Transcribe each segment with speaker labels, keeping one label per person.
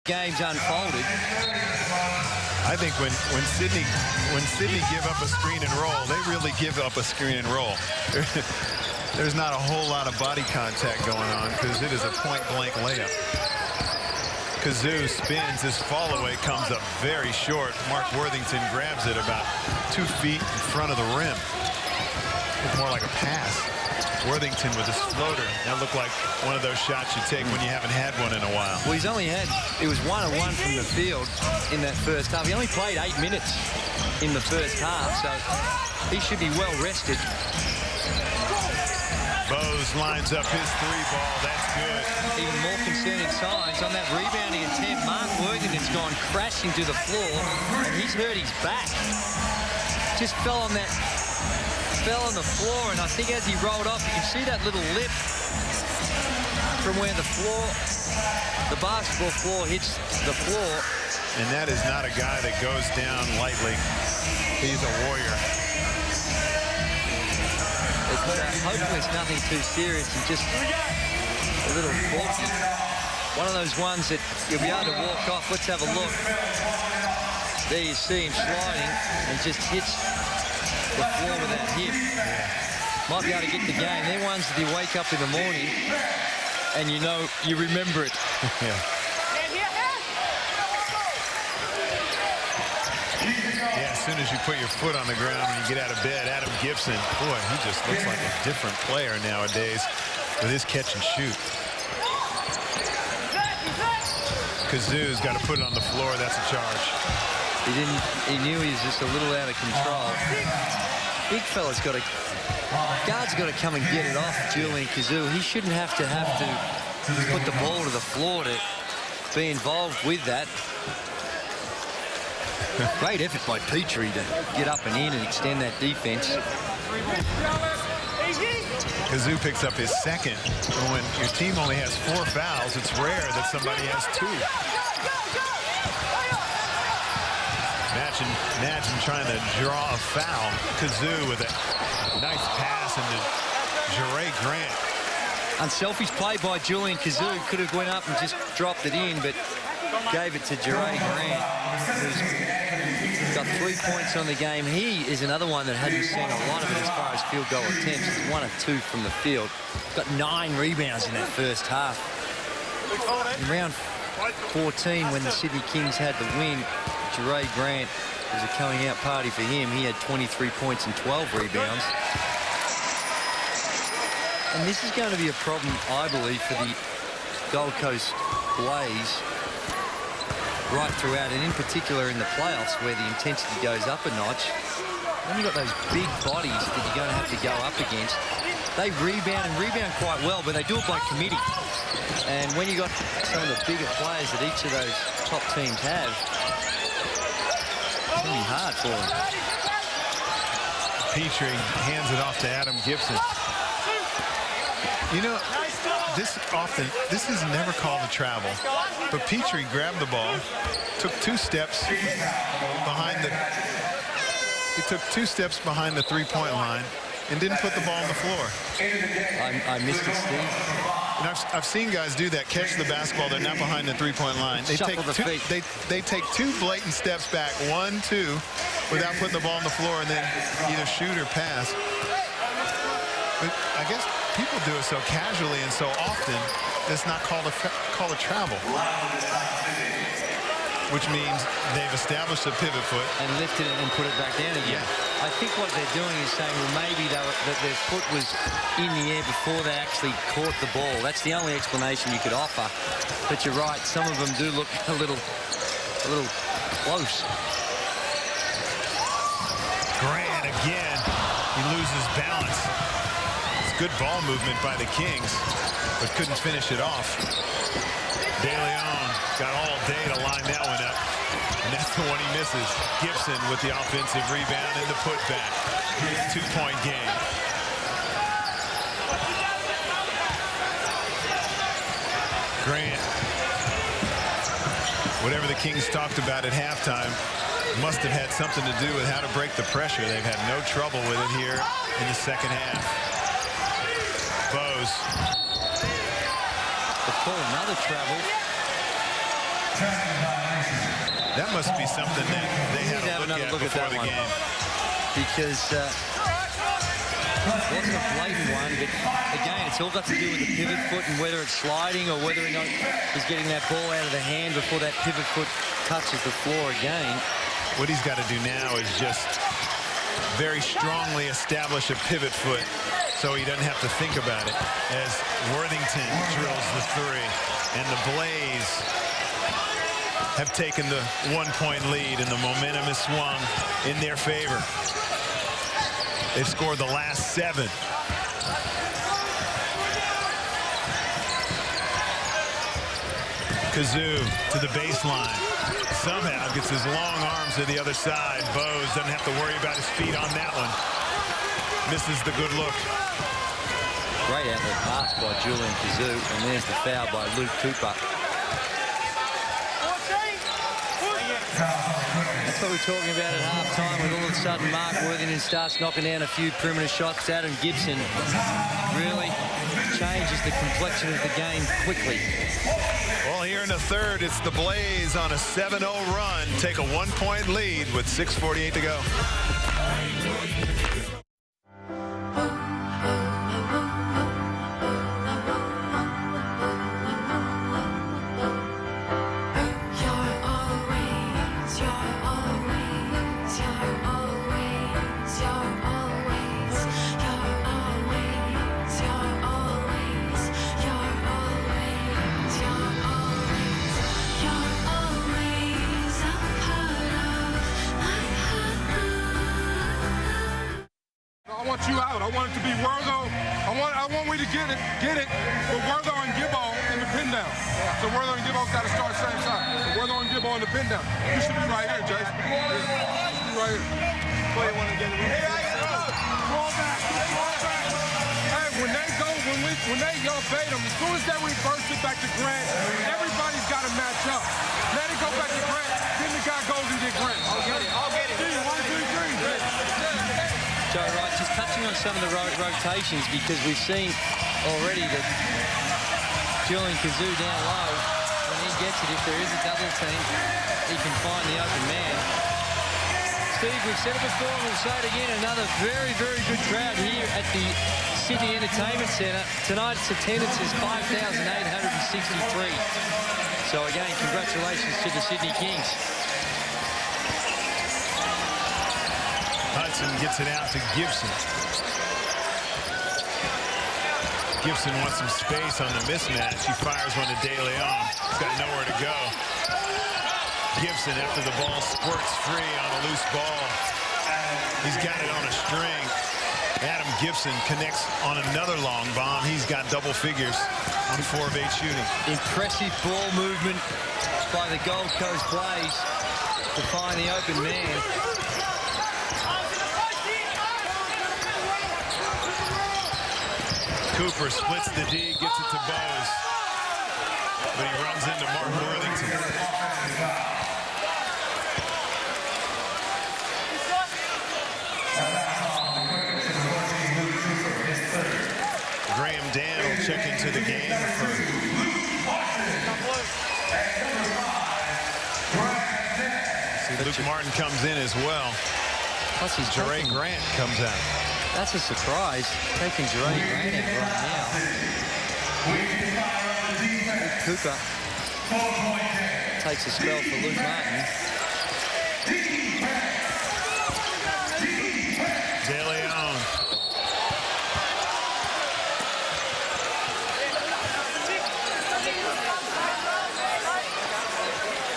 Speaker 1: game's unfolded.
Speaker 2: I think when Sydney give up a screen and roll, they really give up a screen and roll. There's not a whole lot of body contact going on because it is a point-blank layup. Kazoo spins. His fall-away comes up very short. Mark Worthington grabs it about 2 feet in front of the rim. Looked more like a pass. Worthington with his floater. That looked like one of those shots you take when you haven't had one in a while.
Speaker 1: Well, he's only had, it was 1-1 from the field in that first half. He only played 8 minutes in the first half, so he should be well rested.
Speaker 2: Bose lines up his 3-ball. That's good.
Speaker 1: Even more concerning signs on that rebounding attempt. Mark Worthington's gone crashing to the floor, and he's hurt his back. Just fell on the floor, and I think as he rolled off, you can see that little lip from where the basketball floor hits the floor.
Speaker 2: And that is not a guy that goes down lightly. He's a warrior.
Speaker 1: Hopefully it's nothing too serious and just a little faulty. One of those ones that you'll be able to walk off. Let's have a look. There you see him sliding and just hits the floor with that hip. Might be able to get the game. They're ones that you wake up in the morning and you know, you remember it.
Speaker 2: Yeah. Yeah, as soon as you put your foot on the ground when you get out of bed, Adam Gibson, boy, he just looks like a different player nowadays with his catch and shoot. Kazoo's got to put it on the floor. That's a charge.
Speaker 1: He knew he was just a little out of control. Big fella's got to, guard's got to come and get it off Julian Kazoo. He shouldn't have to put the ball to the floor to be involved with that. Great effort by Petrie to get up and in and extend that defense.
Speaker 2: Kazoo picks up his second. When your team only has 4 fouls, it's rare that somebody has 2. Imagine trying to draw a foul. Kazoo with a nice pass into Jure Grant.
Speaker 1: Unselfish play by Julian Kazoo. Could have went up and just dropped it in, but gave it to Jure Grant, who's got 3 points on the game. He is another one that hasn't seen a lot of it as far as field goal attempts. He's 1 of 2 from the field. Got 9 rebounds in that first half. In round 14, when the Sydney Kings had the win, Jure Grant was a coming out party for him. He had 23 points and 12 rebounds. And this is going to be a problem, I believe, for the Gold Coast Blaze right throughout, and in particular in the playoffs where the intensity goes up a notch. When you've got those big bodies that you're going to have to go up against, they rebound quite well, but they do it by committee. And when you've got some of the bigger players that each of those top teams have, it's going to be hard for them.
Speaker 2: Petrie hands it off to Adam Gibson. You know, this is never called a travel, but Petrie grabbed the ball, took 2 steps behind the 3-point line, and didn't put the ball on the floor.
Speaker 1: I missed it, Steve.
Speaker 2: And I've seen guys do that, catch the basketball, they're not behind the 3-point line. They take 2 blatant steps back, 1, 2, without putting the ball on the floor, and then either shoot or pass. But I guess people do it so casually and so often, it's not called a travel. Which means they've established a pivot foot.
Speaker 1: And lifted it and put it back down again. Yeah. I think what they're doing is saying, well, maybe that their foot was in the air before they actually caught the ball. That's the only explanation you could offer. But you're right, some of them do look a little close.
Speaker 2: Grant again. He loses balance. Good ball movement by the Kings, but couldn't finish it off. De Leon got all day to line that one up, and that's the one he misses. Gibson with the offensive rebound and the putback. 2-point game. Grant, whatever the Kings talked about at halftime, must have had something to do with how to break the pressure. They've had no trouble with it here in the second half. Bose.
Speaker 1: They call another travel.
Speaker 2: That must be something that they had to
Speaker 1: another look at
Speaker 2: before
Speaker 1: that
Speaker 2: the
Speaker 1: one.
Speaker 2: game.
Speaker 1: Because it wasn't a blatant one, but again, it's all got to do with the pivot foot and whether it's sliding or whether or not he's getting that ball out of the hand before that pivot foot touches the floor again.
Speaker 2: What he's got to do now is just very strongly establish a pivot foot so he doesn't have to think about it as Worthington drills the three. And the Blaze have taken the one-point lead, and the momentum has swung in their favor. They've scored the last 7. Kazoo to the baseline. Somehow gets his long arms to the other side. Bose doesn't have to worry about his feet on that one. Misses the good look.
Speaker 1: Great outlet pass by Julian Kazoo, and there's the foul by Luke Cooper. That's what we're talking about at halftime, when all of a sudden Mark Worthington starts knocking down a few perimeter shots. Adam Gibson really changes the complexion of the game quickly.
Speaker 2: Well, here in the third, it's the Blaze on a 7-0 run. Take a one-point lead with 6:48 to go.
Speaker 3: I want you out. I want it to be Wortho. I want we to get it with Wortho and Gibbo in the pin down. So Wortho and Gibbo's got to start same side. So Wortho and Gibbo in the pin down. You should be right here, Jason. You should be right here. Play one again. Fall back. Hey, when they go bait them, as soon as they reverse it back to Grant, everybody's got to match up. Let it go back to Grant. Then the guy goes and get Grant. I'll get it. 1, 2, 3.
Speaker 1: Joe Wright just touching on some of the rotations, because we've seen already that Julian Kazoo down low, when he gets it, if there is a double team, he can find the open man. Steve, we've said it before and we'll say it again, another very, very good crowd here at the Sydney Entertainment Centre. Tonight's attendance is 5,863. So again, congratulations to the Sydney Kings.
Speaker 2: Hudson gets it out to Gibson. Gibson wants some space on the mismatch. He fires one to De Leon. He's got nowhere to go. Gibson, after the ball squirts free on a loose ball. He's got it on a string. Adam Gibson connects on another long bomb. He's got double figures on 4 of 8 shooting. Impressive ball movement by the Gold Coast Blaze to find the open man. Cooper splits the D, gets it to Bose, but he runs into Mark Worthington. Graham Dan will check into the game for see, Luke Martin comes in as well.
Speaker 1: Plus he's
Speaker 2: Jeray Grant comes out.
Speaker 1: That's a surprise, taking Jeray Grant out right now. Cooper takes a spell for Luke Martin.
Speaker 2: De Leon.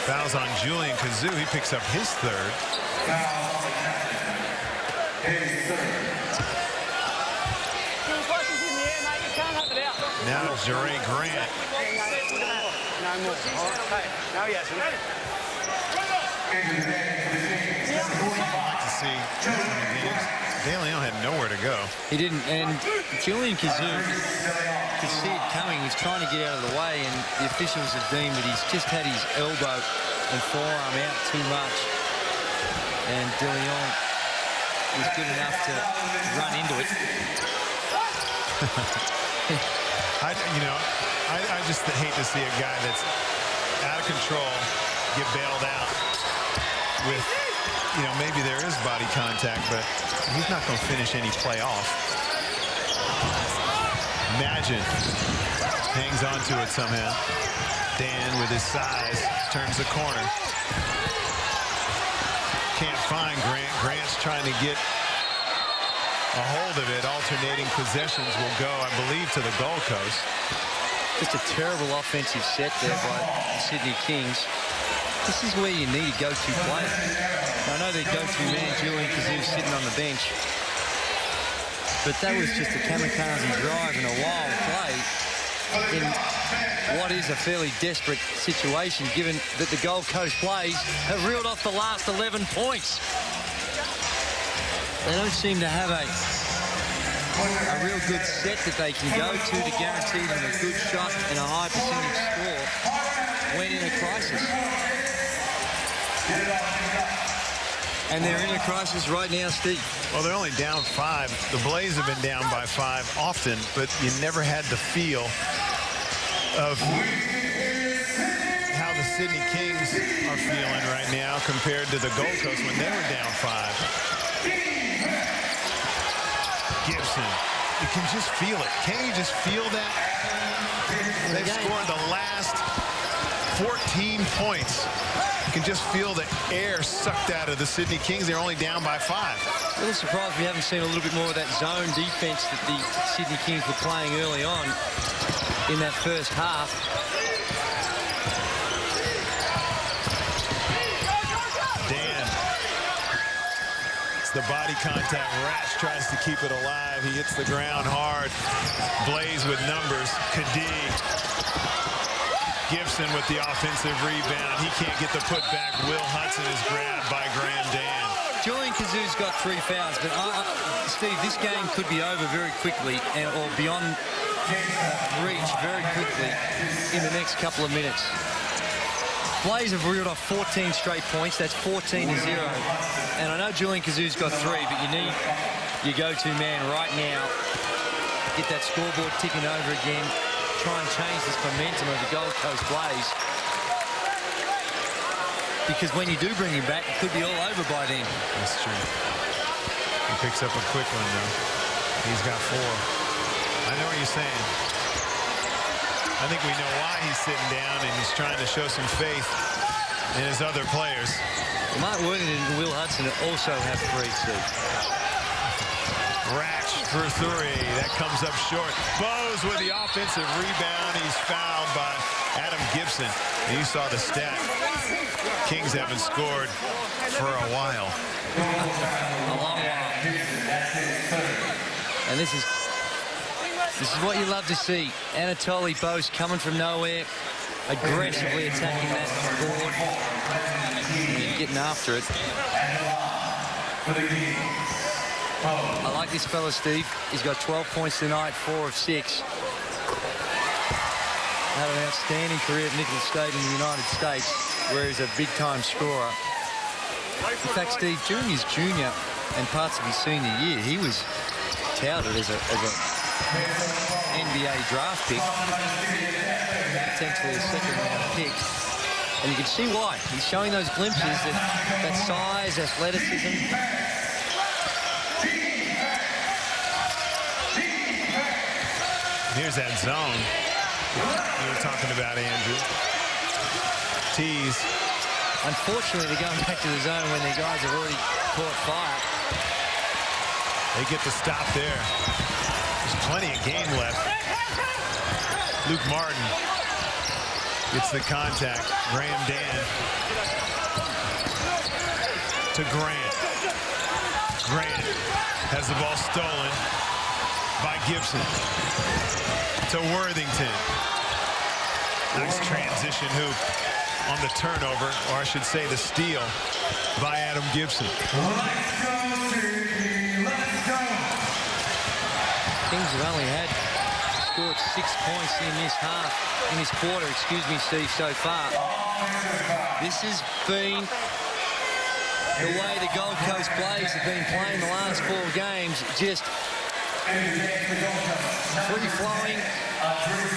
Speaker 2: Fouls on Julian Kazoo. He picks up his third. Now Jeray Grant.
Speaker 4: Now he has him.
Speaker 2: I'd like to see De Leon had nowhere to go.
Speaker 1: He didn't, and Julian Kazoo could see it coming. He was trying to get out of the way, and the officials have deemed that he's just had his elbow and forearm out too much. And De Leon was good enough to run into it.
Speaker 2: I just hate to see a guy that's out of control, get bailed out with, you know, maybe there is body contact, but he's not going to finish any play off. Imagine hangs on to it somehow. Dan with his size turns the corner. Can't find Grant. Grant's trying to get a hold of it. Alternating possessions will go, I believe, to the Gold Coast.
Speaker 1: Just a terrible offensive set there by the Sydney Kings. This is where you need a go-to player. I know their go-to man, Julian Kazoo, sitting on the bench. But that was just a kamikaze drive and a wild play in what is a fairly desperate situation, given that the Gold Coast Blaze have reeled off the last 11 points. They don't seem to have a real good set that they can go to guarantee them a good shot and a high percentage score when in a crisis. And they're in a crisis right now, Steve.
Speaker 2: Well, they're only down 5. The Blaze have been down by 5 often, but you never had the feel of how the Sydney Kings are feeling right now compared to the Gold Coast when they were down 5. Gibson, you can just feel it. Can't you just feel that? They've scored the last 14 points. You can just feel the air sucked out of the Sydney Kings. They're only down by 5.
Speaker 1: A little surprised we haven't seen a little bit more of that zone defense that the Sydney Kings were playing early on in that first half.
Speaker 2: Dan. It's the body contact. Ratch tries to keep it alive. He hits the ground hard. Blaze with numbers. Kadig. Gibson with the offensive rebound. He can't get the putback. Will Hudson is grabbed by Graham Dan.
Speaker 1: Julian Kazoo's got 3 fouls, but Steve, this game could be over very quickly or beyond reach very quickly in the next couple of minutes. Blaze have reeled off 14 straight points. That's 14-0. And I know Julian Kazoo's got 3, but you need your go-to man right now. Get that scoreboard ticking over again. Try and change this momentum of the Gold Coast Blaze. Because when you do bring him back, it could be all over by then.
Speaker 2: That's true. He picks up a quick one, though. He's got 4. I know what you're saying. I think we know why he's sitting down, and he's trying to show some faith in his other players.
Speaker 1: Mark Worthington and Will Hudson also have 3, Steve.
Speaker 2: Ratch for 3. That comes up short. Bowes with the offensive rebound. He's fouled by Adam Gibson. And you saw the stat. Kings haven't scored for a while.
Speaker 1: A long while. And this is what you love to see. Anatoly Bowes coming from nowhere, aggressively attacking that board and getting after it. I like this fella, Steve. He's got 12 points tonight, 4 of 6. Had an outstanding career at Nicholls State in the United States, where he's a big-time scorer. In fact, Steve, during his junior and parts of his senior year, he was touted as a NBA draft pick, potentially a second-round pick. And you can see why. He's showing those glimpses, that size, athleticism.
Speaker 2: Here's that zone you were talking about, Andrew. Tease.
Speaker 1: Unfortunately, they're going back to the zone when their guys have already caught fire.
Speaker 2: They get the stop there. There's plenty of game left. Luke Martin gets the contact. Graham Dan to Grant. Grant has the ball stolen by Gibson to Worthington. Nice transition hoop on the turnover, or I should say the steal, by Adam Gibson.
Speaker 1: Kings have only scored 6 points in this quarter, Steve, so far. This has been the way the Gold Coast Blaze have been playing the last 4 games. Just free-flowing,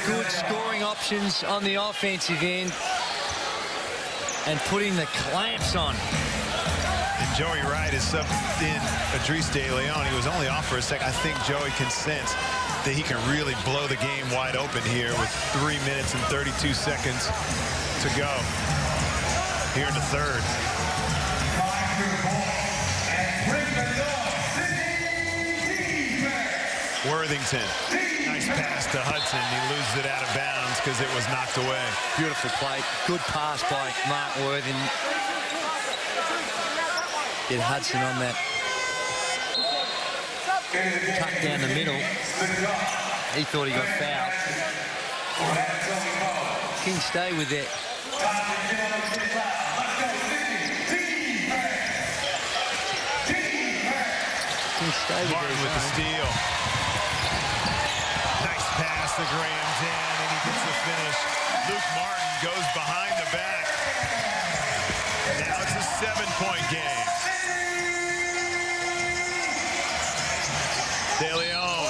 Speaker 1: good scoring options on the offensive end. and putting the clamps on.
Speaker 2: And Joey Wright is subbed in Idris De Leon. He was only off for a second. I think Joey can sense that he can really blow the game wide open here with 3 minutes and 32 seconds to go here in the third. Worthington, nice pass to Hudson. He loses it out of bounds because it was knocked away.
Speaker 1: Beautiful play. Good pass by Mark Worthington. Get Hudson on that cut down the middle. He thought he got fouled. Kings stay with it. Kings stay with
Speaker 2: Martin with the steal. Nice pass to Graham Dan, and he gets the finish. Luke Martin goes behind the back. Now it's a 7-point game. De Leon.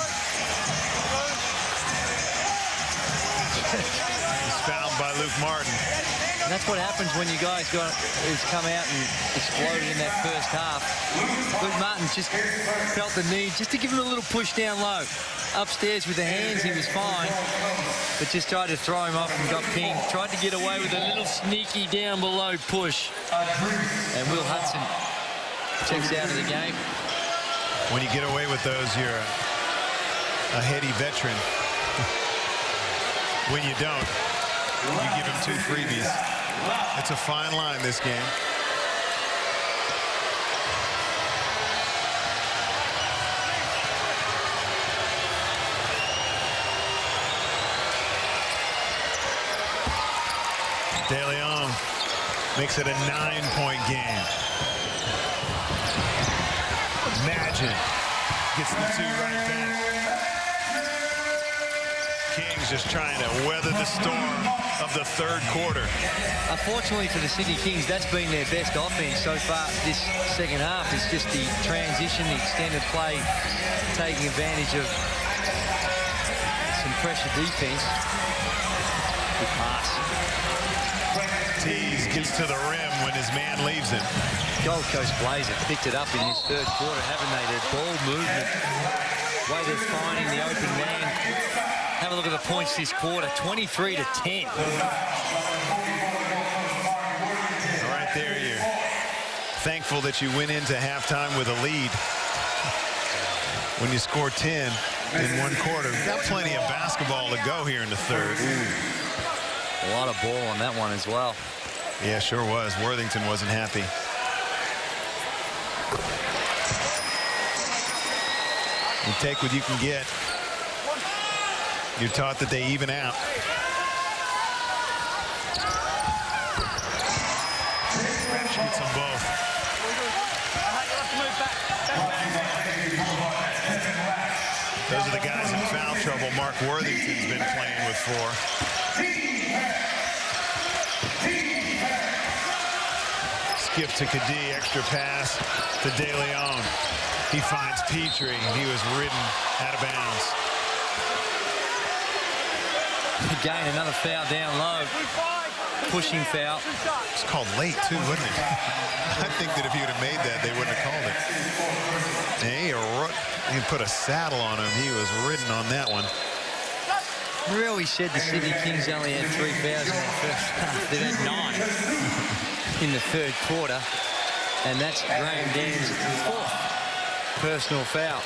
Speaker 2: He's fouled by Luke Martin.
Speaker 1: And that's what happens when you guys come out and exploded in that first half. Luke Martin just felt the need just to give him a little push down low. Upstairs with the hands, he was fine, but just tried to throw him off and got pinged. Tried to get away with a little sneaky down below push. And Will Hudson checks out of the game.
Speaker 2: When you get away with those, you're a heady veteran. When you don't, you give him 2 freebies. It's a fine line, this game. De Leon makes it a 9-point game. Magin gets the 2 right back. Kings just trying to weather the storm of the third quarter.
Speaker 1: Unfortunately for the Sydney Kings, that's been their best offense so far this second half. It's just the transition, the extended play, taking advantage of some pressure defense. Good pass.
Speaker 2: Tees gets to the rim when his man leaves him.
Speaker 1: Gold Coast Blazer picked it up in this third quarter, haven't they? Their ball movement, way they're finding the open man. Have a look at the points this quarter, 23-10.
Speaker 2: Right there, you're thankful that you went into halftime with a lead. When you score 10 in 1 quarter, got plenty of basketball to go here in the third.
Speaker 1: A lot of ball on that one as well.
Speaker 2: Yeah, sure was. Worthington wasn't happy. You take what you can get. You're taught that they even out. Shoots them both. Those are the guys in foul trouble Mark Worthington's been playing with for. Skip to Kadee, extra pass to De Leon. He finds Petrie, and he was ridden out of bounds.
Speaker 1: Again, another foul down low. Pushing foul.
Speaker 2: It's called late, too, wouldn't it? I think that if he would have made that, they wouldn't have called it. He put a saddle on him. He was ridden on that one.
Speaker 1: Remember how we said the Sydney Kings only had 3 fouls in the first half? They've had 9 in the third quarter. And that's Graham Dan's 4th personal foul.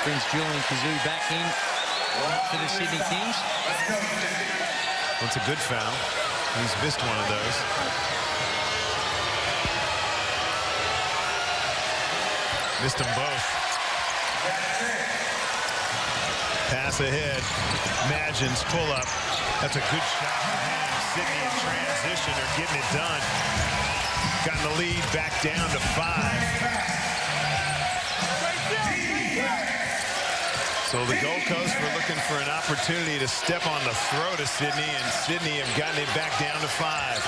Speaker 1: Brings Julian Kazoo back in for the Sydney Kings.
Speaker 2: Well, it's a good foul. He's missed one of those. Missed them both. Pass ahead. Magin's pull-up. That's a good shot for him. Sydney in transition are getting it done. Gotten the lead back down to 5. So the Gold Coast were looking for an opportunity to step on the throat of Sydney, and Sydney have gotten it back down to 5.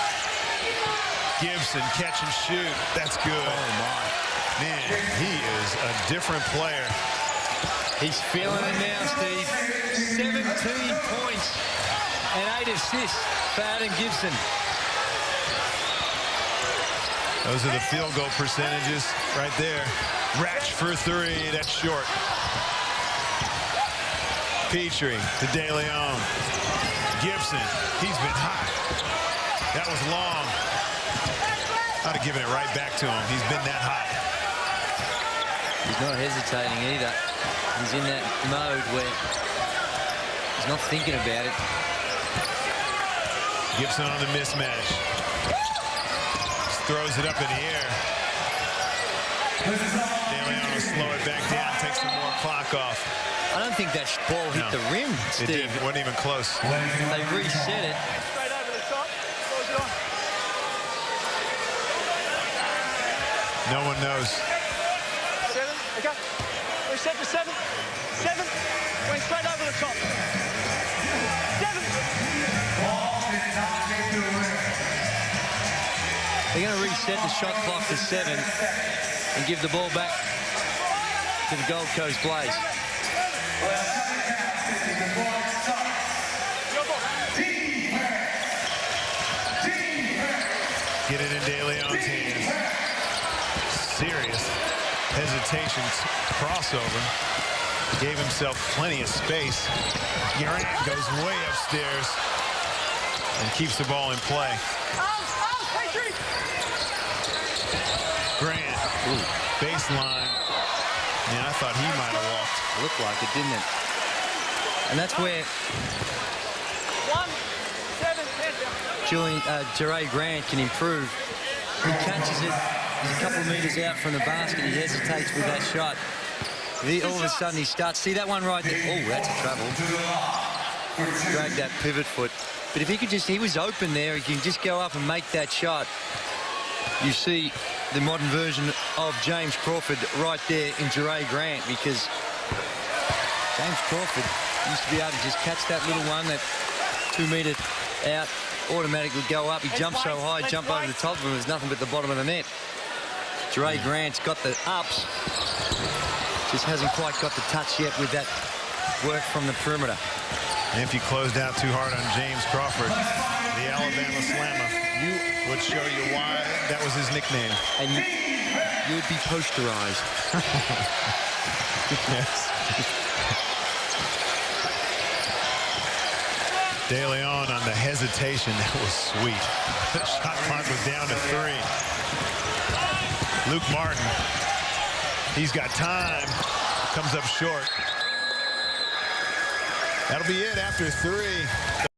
Speaker 2: Gibson, catch and shoot. That's good.
Speaker 1: Oh, my.
Speaker 2: Man, he is a different player.
Speaker 1: He's feeling it now, Steve. 17 points and 8 assists for Adam Gibson.
Speaker 2: Those are the field goal percentages right there. Ratch for 3. That's short. Petrie to De Leon. Gibson. He's been hot. That was long. I'd have given it right back to him. He's been that hot.
Speaker 1: He's not hesitating either. He's in that mode where he's not thinking about it.
Speaker 2: Gibson on the mismatch. Just throws it up in the air. De Leon will slow it back down, take some more clock off.
Speaker 1: I don't think that ball hit the rim, Steve.
Speaker 2: It didn't. Wasn't even close.
Speaker 1: They reset it.
Speaker 4: Straight over the top. Close it on.
Speaker 2: No one knows.
Speaker 4: 7. Okay. Reset to 7. 7. Went straight over the top. 7.
Speaker 1: They're going to reset the shot clock to 7 and give the ball back to the Gold Coast Blaze.
Speaker 2: Get it in De Leon's hands. Serious hesitation crossover. Gave himself plenty of space. Durant goes way upstairs and keeps the ball in play. Grant, baseline. Yeah, I thought he might have walked.
Speaker 1: Looked like it, didn't it? And that's where
Speaker 4: 1, 7, 10.
Speaker 1: Jerry Grant can improve. He catches it. He's a couple of metres out from the basket. He hesitates with that shot. All of a sudden he starts. See that one right there? Oh, that's a trouble. Drag that pivot foot. But if he could just, he was open there. He can just go up and make that shot. You see the modern version of James Crawford right there in Jerry Grant, because James Crawford used to be able to just catch that little one, that 2 metre out, automatically go up. He jumps so high, jump over the top of him, there's nothing but the bottom of the net. Jerry Grant's got the ups, just hasn't quite got the touch yet with that work from the perimeter.
Speaker 2: And if you closed out too hard on James Crawford, the Alabama Slammer, would show you why that was his nickname.
Speaker 1: And you would be posterized.
Speaker 2: Yes. De Leon on the hesitation. That was sweet. The shot clock was down to 3. Luke Martin. He's got time. Comes up short. That'll be it after 3.